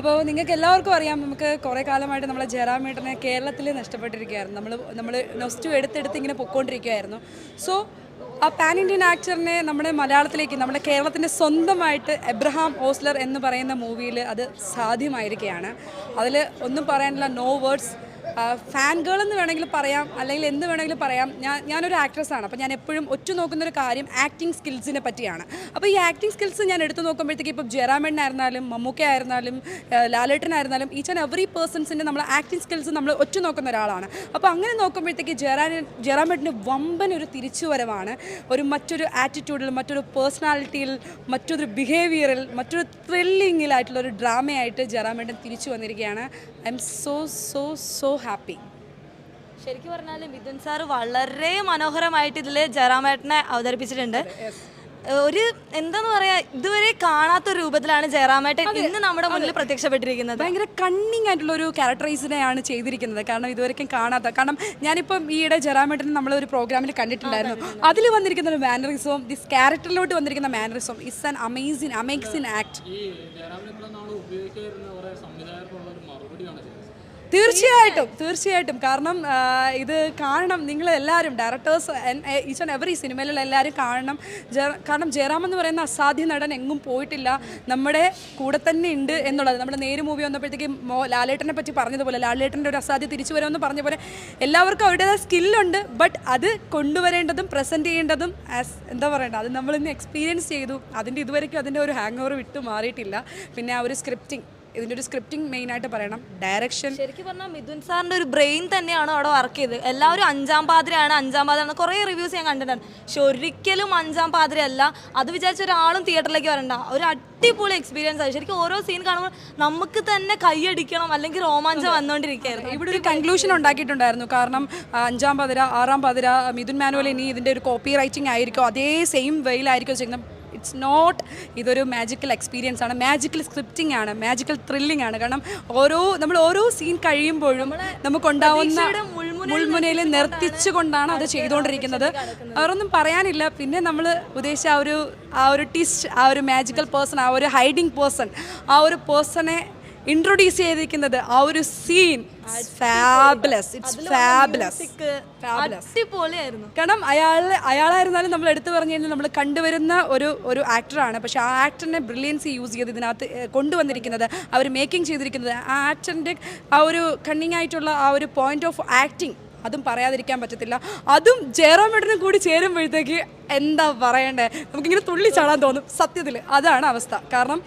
അപ്പോൾ നിങ്ങൾക്ക് എല്ലാവർക്കും അറിയാം, നമുക്ക് കുറേ കാലമായിട്ട് നമ്മളെ ജയറാമേട്ടനെ കേരളത്തിൽ നഷ്ടപ്പെട്ടിരിക്കുകയായിരുന്നു. നമ്മൾ നൊസ്റ്റു എടുത്തെടുത്ത് ഇങ്ങനെ പൊയ്ക്കൊണ്ടിരിക്കുകയായിരുന്നു. സോ ആ പാൻ ഇന്ത്യൻ ആക്ടറിനെ നമ്മുടെ മലയാളത്തിലേക്ക്, നമ്മുടെ കേരളത്തിൻ്റെ സ്വന്തമായിട്ട് എബ്രഹാം ഓസ്ലർ എന്ന് പറയുന്ന മൂവിയിൽ അത് സാധ്യമായിരിക്കുകയാണ്. അതിൽ ഒന്നും പറയാനില്ല, നോ വേർഡ്സ്. ഫാൻ ഗേൾ എന്ന് വേണമെങ്കിൽ പറയാം, അല്ലെങ്കിൽ എന്ത് വേണമെങ്കിലും പറയാം. ഞാനൊരു ആക്ട്രസ്സാണ്. അപ്പോൾ ഞാൻ എപ്പോഴും നോക്കുന്നൊരു കാര്യം ആക്ടിങ് സ്കിൽസിനെ പറ്റിയാണ്. അപ്പോൾ ഈ ആക്ടിങ് സ്കിൽസ് ഞാൻ എടുത്തു നോക്കുമ്പോഴത്തേക്ക് ഇപ്പോൾ ജയറാമേട്ടനായിരുന്നാലും മമ്മൂക്ക ആയിരുന്നാലും ലാലേട്ടനായിരുന്നാലും ഈച്ച് ആൻഡ് എവറി പേഴ്സൺസിൻ്റെ നമ്മൾ ആക്ടിങ് സ്കിൽസ് നമ്മൾ നോക്കുന്ന ഒരാളാണ്. അപ്പോൾ അങ്ങനെ നോക്കുമ്പോഴത്തേക്ക് ജയറാമേട്ടന് വമ്പൻ ഒരു തിരിച്ചുവരവാണ്. മറ്റൊരു ആറ്റിറ്റ്യൂഡിൽ, മറ്റൊരു പേഴ്സണാലിറ്റിയിൽ, മറ്റൊരു ബിഹേവിയറിൽ, മറ്റൊരു ത്രില്ലിങ്ങിലായിട്ടുള്ള ഒരു ഡ്രാമയായിട്ട് ജയറാമേട്ടൻ തിരിച്ചു വന്നിരിക്കുകയാണ്. I M so happy. ശരിക്കും പറഞ്ഞാൽ മിഥുൻ സാർ വളരെ മനോഹരമായിട്ട് ഇതിൽ ജയറാമേട്ടനെ അവതരിപ്പിച്ചിട്ടുണ്ട്. ഒരു എന്താന്ന് പറയാ, ഇതുവരെ കാണാത്ത രൂപത്തിലാണ് ജയറാമേട്ടൻ ഇന്ന് നമ്മുടെ മുന്നിൽ പ്രത്യക്ഷപ്പെട്ടിരിക്കുന്നത്. ഭയങ്കര കണ്ണിങ് ആയിട്ടുള്ള ഒരു ക്യാരക്ടറൈസിനെയാണ് ചെയ്തിരിക്കുന്നത്. കാരണം ഇതുവരെയും കാണാത്ത, കാരണം ഞാനിപ്പം ഈയിടെ ജയറാമേട്ടൻ നമ്മളൊരു പ്രോഗ്രാമിൽ കണ്ടിട്ടുണ്ടായിരുന്നു. അതിൽ വന്നിരിക്കുന്ന ഒരു മാനറിസവും ദിസ് ക്യാരക്ടറിലോട്ട് വന്നിരിക്കുന്ന മാനറിസവും ഇറ്റ്സ് ആൻ അമേസിങ് ആക്ട്. തീർച്ചയായിട്ടും കാരണം ഇത് കാണണം നിങ്ങളെല്ലാവരും, ഡയറക്ടേഴ്സ്, ഈച്ച് ആൻഡ് എവറി സിനിമയിലുള്ള എല്ലാവരും കാണണം. കാരണം ജയറാം എന്ന് പറയുന്ന അസാധ്യ നടൻ എങ്ങും പോയിട്ടില്ല, നമ്മുടെ കൂടെ തന്നെ ഉണ്ട് എന്നുള്ളത്. നമ്മുടെ നേര് മൂവി വന്നപ്പോഴത്തേക്ക് ലാലേട്ടനെ പറ്റി പറഞ്ഞതുപോലെ, ലാലേട്ടൻ്റെ ഒരു അസാധ്യ തിരിച്ചു വരുമെന്ന് പറഞ്ഞ പോലെ എല്ലാവർക്കും അവരുടേതായ സ്കില്ലുണ്ട്. ബട്ട് അത് കൊണ്ടുവരേണ്ടതും പ്രസൻറ്റ് ചെയ്യേണ്ടതും എന്താ പറയേണ്ടത്, അത് നമ്മളിന്ന് എക്സ്പീരിയൻസ് ചെയ്തു. ഇതുവരെയ്ക്കും അതിൻ്റെ ഒരു ഹാങ് ഓവർ വിട്ടു മാറിയിട്ടില്ല. പിന്നെ ആ ഒരു ഇതിൻ്റെ ഒരു സ്ക്രിപ്റ്റിംഗ് മെയിനായിട്ട് പറയണം, ഡയറക്ഷൻ. ശരിക്കും പറഞ്ഞാൽ മിഥുൻ സാറിൻ്റെ ഒരു ബ്രെയിൻ തന്നെയാണ് അവിടെ വർക്ക് ചെയ്ത്. എല്ലാവരും അഞ്ചാം പാതിരാണ് കുറേ റിവ്യൂസ് ഞാൻ കണ്ടിട്ടുണ്ട്. പക്ഷെ ഒരിക്കലും അഞ്ചാം പാതിരയല്ല. അത് വിചാരിച്ച ഒരാളും തിയേറ്ററിലേക്ക് വരണ്ട. ഒരു അടിപൊളി എക്സ്പീരിയൻസ് ആയി. ശരിക്കും ഓരോ സീൻ കാണുമ്പോൾ നമുക്ക് തന്നെ കൈയടിക്കണം, അല്ലെങ്കിൽ രോമാഞ്ചം വന്നുകൊണ്ടിരിക്കുകയായിരുന്നു. ഇവിടെ ഒരു കൺക്ലൂഷൻ ഉണ്ടാക്കിയിട്ടുണ്ടായിരുന്നു. കാരണം അഞ്ചാം പാതിര, ആറാം പാതിര, മിഥുൻ മാനുവൽ ഇനി ഇതിൻ്റെ ഒരു കോപ്പി റൈറ്റിംഗ് ആയിരിക്കും, അതേ സെയിം വെയിലായിരിക്കും ചെയ്യുന്നത്. ഇറ്റ്സ് നോട്ട്, ഇതൊരു മാജിക്കൽ എക്സ്പീരിയൻസ് ആണ്, മാജിക്കൽ സ്ക്രിപ്റ്റിംഗ് ആണ്, മാജിക്കൽ ത്രില്ലിംഗ് ആണ്. കാരണം നമ്മൾ ഓരോ സീൻ കഴിയുമ്പോഴും നമുക്കുണ്ടാവുന്ന മുൾമുനയിൽ നിർത്തിച്ചുകൊണ്ടാണ് അത് ചെയ്തുകൊണ്ടിരിക്കുന്നത്. അവരൊന്നും പറയാനില്ല. പിന്നെ നമ്മൾ ഉദ്ദേശിച്ച ആ ഒരു ട്വിസ്റ്റ്, ആ ഒരു മാജിക്കൽ പേഴ്സൺ, ആ ഒരു ഹൈഡിങ് പേഴ്സൺ, ആ ഒരു പേഴ്സണെ ഇൻട്രൊഡ്യൂസ് ചെയ്തിരിക്കുന്നത്, ആ ഒരു സീൻ കാരണം അയാളായിരുന്നാലും നമ്മൾ എടുത്തു പറഞ്ഞു കഴിഞ്ഞാൽ നമ്മൾ കണ്ടുവരുന്ന ഒരു ആക്ടറാണ്. പക്ഷെ ആ ആക്ടറിനെ ബ്രില്യൻസി യൂസ് ചെയ്ത് ഇതിനകത്ത് കൊണ്ടുവന്നിരിക്കുന്നത്, അവർ മേക്കിംഗ് ചെയ്തിരിക്കുന്നത്, ആ ആക്ടറിൻ്റെ ആ ഒരു കണ്ണിങ് ആയിട്ടുള്ള ആ ഒരു പോയിന്റ് ഓഫ് ആക്ടിങ്, അതും പറയാതിരിക്കാൻ പറ്റത്തില്ല. അതും ജയറാമേട്ടനും കൂടി ചേരുമ്പോഴത്തേക്ക് എന്താ പറയണ്ടേ, നമുക്കിങ്ങനെ തുള്ളി ചാടാൻ തോന്നും. സത്യത്തിൽ അതാണ് അവസ്ഥ. കാരണം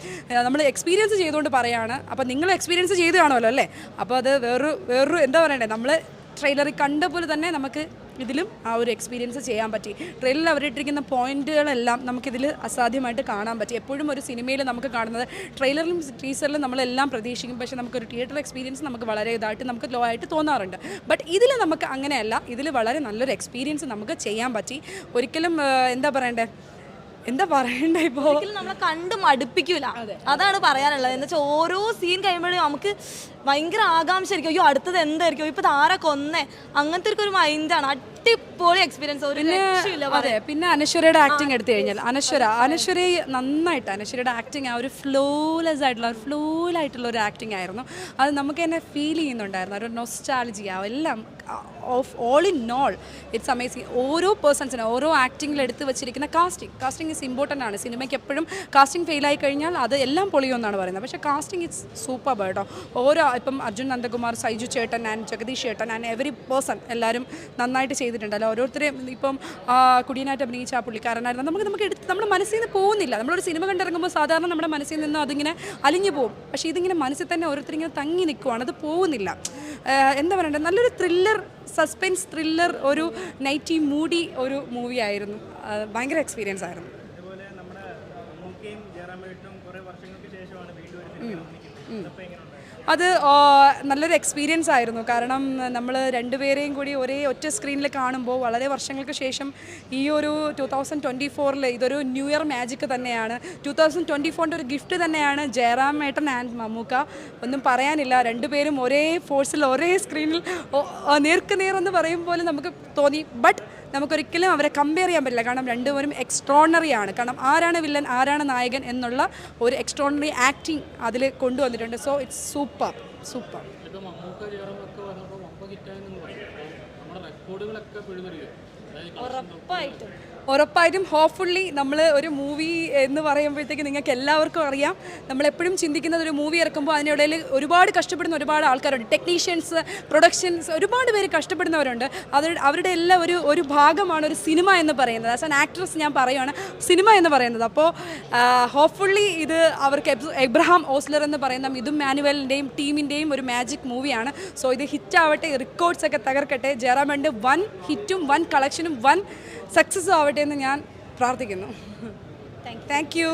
നമ്മൾ എക്സ്പീരിയൻസ് ചെയ്തുകൊണ്ട് പറയാണ്. അപ്പോൾ നിങ്ങൾ എക്സ്പീരിയൻസ് ചെയ്ത് കാണുമല്ലോ അല്ലേ. അപ്പോൾ അത് വേറൊരു എന്താ പറയണ്ടേ, നമ്മൾ ട്രെയിലറിൽ കണ്ട പോലെ തന്നെ നമുക്ക് ഇതിലും ആ ഒരു എക്സ്പീരിയൻസ് ചെയ്യാൻ പറ്റി. ട്രെയിലറിൽ അവരിട്ടിരിക്കുന്ന പോയിന്റുകളെല്ലാം നമുക്കിതിൽ അസാധ്യമായിട്ട് കാണാൻ പറ്റി. എപ്പോഴും ഒരു സിനിമയിൽ നമുക്ക് കാണുന്നത് ട്രെയിലറിലും ടീസറിലും നമ്മളെല്ലാം പ്രതീക്ഷിക്കും, പക്ഷേ നമുക്കൊരു തിയേറ്റർ എക്സ്പീരിയൻസ് നമുക്ക് വളരെ ഇതായിട്ട് നമുക്ക് ലോ ആയിട്ട് തോന്നാറുണ്ട്. ബട്ട് ഇതിൽ നമുക്ക് അങ്ങനെയല്ല. ഇതിൽ വളരെ നല്ലൊരു എക്സ്പീരിയൻസ് നമുക്ക് ചെയ്യാൻ പറ്റി. ഒരിക്കലും എന്താ പറയണ്ടേ ഇപ്പോൾ നമ്മളെ കണ്ട് മടുപ്പിക്കൂല. അതാണ് പറയാനുള്ളത്. എന്ന് വെച്ചാൽ ഓരോ സീൻ കഴിയുമ്പോഴും നമുക്ക് ഭയങ്കര ആകാംക്ഷ ആയിരിക്കും, അയ്യോ അടുത്തത് എന്തായിരിക്കും, ഇപ്പൊ ആരെ കൊന്നേ, അങ്ങനത്തെ ഒരു മൈൻഡാണ്. അടിപൊളി എക്സ്പീരിയൻസ്. അതെ. പിന്നെ അനശ്വരയുടെ ആക്ടിങ് എടുത്തു കഴിഞ്ഞാൽ അനശ്വരയെ നന്നായിട്ട്, അനശ്വരയുടെ ആക്ടിങ് ആ ഒരു ഫ്ലോലെസ് ആയിട്ടുള്ള ഒരു ആക്ടിങ് ആയിരുന്നു. അത് നമുക്ക് തന്നെ ഫീൽ ചെയ്യുന്നുണ്ടായിരുന്നു. ഒരു നൊസ്റ്റാൾജിയ എല്ലാം all in all it's amazing. ഓരോ പേഴ്സൺസിനും ഓരോ ആക്ടിങ്ങിൽ എടുത്ത് വെച്ചിരിക്കുന്ന കാസ്റ്റിംഗ് ഈസ് ഇമ്പോർട്ടൻ്റ് ആണ്. സിനിമയ്ക്ക് എപ്പോഴും കാസ്റ്റിംഗ് ഫെയിലായി കഴിഞ്ഞാൽ അത് എല്ലാം പൊളിയുമെന്നാണ് പറയുന്നത്. പക്ഷേ കാസ്റ്റിംഗ് ഇറ്റ്സ് സൂപ്പർ കേട്ടോ. ഇപ്പം അർജുൻ നന്ദകുമാർ, സൈജു ചേട്ടൻ ആൻഡ് ജഗദീഷ് ചേട്ടൻ ആൻഡ് എവറി പേഴ്സൺ എല്ലാവരും നന്നായിട്ട് ചെയ്തിട്ടുണ്ടല്ലോ. ഓരോരുത്തരെയും ഇപ്പം കുടിയനായിട്ട് അഭിനയിച്ച ആ പുള്ളിക്കാരനായിരുന്നു. നമുക്ക് എടുത്ത് നമ്മുടെ മനസ്സിൽ നിന്ന് പോകുന്നില്ല. നമ്മളൊരു സിനിമ കണ്ടിറങ്ങുമ്പോൾ സാധാരണ നമ്മുടെ മനസ്സിൽ നിന്ന് അതിങ്ങനെ അലിഞ്ഞു പോകും. പക്ഷേ ഇതിങ്ങനെ മനസ്സിൽ തന്നെ ഓരോരുത്തരിങ്ങനെ തങ്ങി നിൽക്കുവാണ്, അത് പോകുന്നില്ല. എന്താ പറയണ്ടത്, നല്ലൊരു സസ്പെൻസ് ത്രില്ലർ, ഒരു നൈറ്റി മൂഡി ഒരു മൂവി ആയിരുന്നു. ഭയങ്കര എക്സ്പീരിയൻസ് ആയിരുന്നു. അത് നല്ലൊരു എക്സ്പീരിയൻസ് ആയിരുന്നു. കാരണം നമ്മൾ രണ്ടുപേരെയും കൂടി ഒറ്റ സ്ക്രീനിൽ കാണുമ്പോൾ വളരെ വർഷങ്ങൾക്ക് ശേഷം ഈ ഒരു 2024 ഇതൊരു ന്യൂ ഇയർ മാജിക് തന്നെയാണ്. 2024 ഒരു ഗിഫ്റ്റ് തന്നെയാണ് ജയറാമേട്ടൻ ആൻഡ് മമ്മൂക്ക. ഒന്നും പറയാനില്ല. രണ്ടുപേരും ഒരേ ഫോഴ്സിൽ ഒരേ സ്ക്രീനിൽ നേർക്കുനേർ എന്ന് പറയും പോലെ നമുക്ക് തോന്നി. ബട്ട് നമുക്കൊരിക്കലും അവരെ കമ്പയർ ചെയ്യാൻ പറ്റില്ല. കാരണം രണ്ടുപേരും എക്സ്ട്രോണറി ആണ്. കാരണം ആരാണ് വില്ലൻ ആരാണ് നായകൻ എന്നുള്ള ഒരു എക്സ്ട്രോണറി ആക്ടിങ് അതിൽ കൊണ്ടുവന്നിട്ടുണ്ട്. So it's super. ഉറപ്പായിട്ടും ഹോപ്പ്ഫുള്ളി നമ്മൾ ഒരു മൂവി എന്ന് പറയുമ്പോഴത്തേക്ക് നിങ്ങൾക്ക് എല്ലാവർക്കും അറിയാം, നമ്മളെപ്പോഴും ചിന്തിക്കുന്നത് ഒരു മൂവി ഇറക്കുമ്പോൾ അതിനിടയിൽ ഒരുപാട് കഷ്ടപ്പെടുന്ന ഒരുപാട് ആൾക്കാരുണ്ട്. ടെക്നീഷ്യൻസ്, പ്രൊഡക്ഷൻസ്, ഒരുപാട് പേര് കഷ്ടപ്പെടുന്നവരുണ്ട്. അവരുടെ എല്ലാം ഒരു ഭാഗമാണ് ഒരു സിനിമ എന്ന് പറയുന്നത്. ആസ് ആൻ ആക്ട്രസ് ഞാൻ പറയുകയാണ് സിനിമ എന്ന് പറയുന്നത്. അപ്പോൾ ഹോപ്പ്ഫുള്ളി ഇത് അവർക്ക് എബ്രഹാം ഓസ്ലർ എന്ന് പറയുന്ന മിഥുൻ മാനുവലിൻ്റെയും ടീമിൻ്റെയും ഒരു മാജിക് മൂവിയാണ്. സോ ഇത് ഹിറ്റാവട്ടെ, റെക്കോർഡ്സ് ഒക്കെ തകർക്കട്ടെ. ജയറാമേൻ്റെ 1 ഹിറ്റും 1 കളക്ഷനും 1 സക്സസ്സും ആവട്ടെ എന്ന് ഞാൻ പ്രാർത്ഥിക്കുന്നു. Thank you.